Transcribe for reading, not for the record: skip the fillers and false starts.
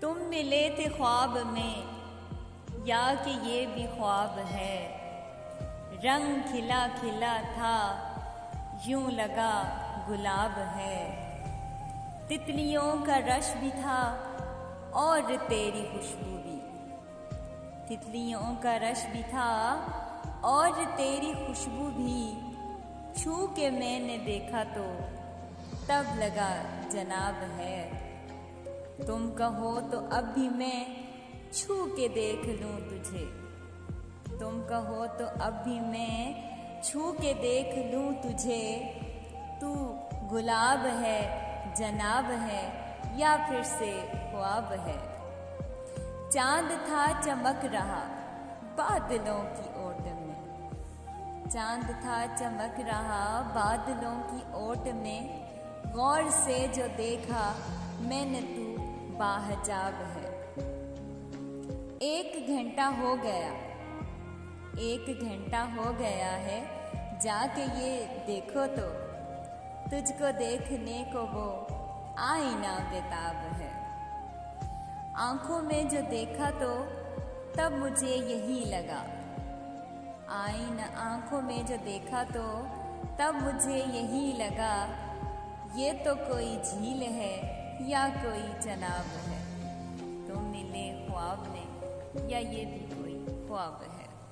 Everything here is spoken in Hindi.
तुम मिले थे ख्वाब में या कि ये भी ख्वाब है। रंग खिला खिला था यूं लगा गुलाब है। तितलियों का रश भी था और तेरी खुशबू भी। तितलियों का रश भी था और तेरी खुशबू भी। छू के मैंने देखा तो तब लगा जनाब है। तुम कहो तो अब भी मैं छू के देख लूं तुझे। तुम कहो तो अब भी मैं छू के देख लूं तुझे। तू गुलाब है, जनाब है या फिर से ख्वाब है। चांद था चमक रहा बादलों की ओट में। चांद था चमक रहा बादलों की ओट में। गौर से जो देखा मैंने तू बाहजाब है। 1 घंटा हो गया, 1 घंटा हो गया है। जाके ये देखो तो तुझको देखने को वो आईना बेताब है। आंखों में जो देखा तो तब मुझे यही लगा। आईना आंखों में जो देखा तो तब मुझे यही लगा। ये तो कोई झील है या कोई चनाब है। तुम मिले ख्वाब में या ये भी कोई ख्वाब है।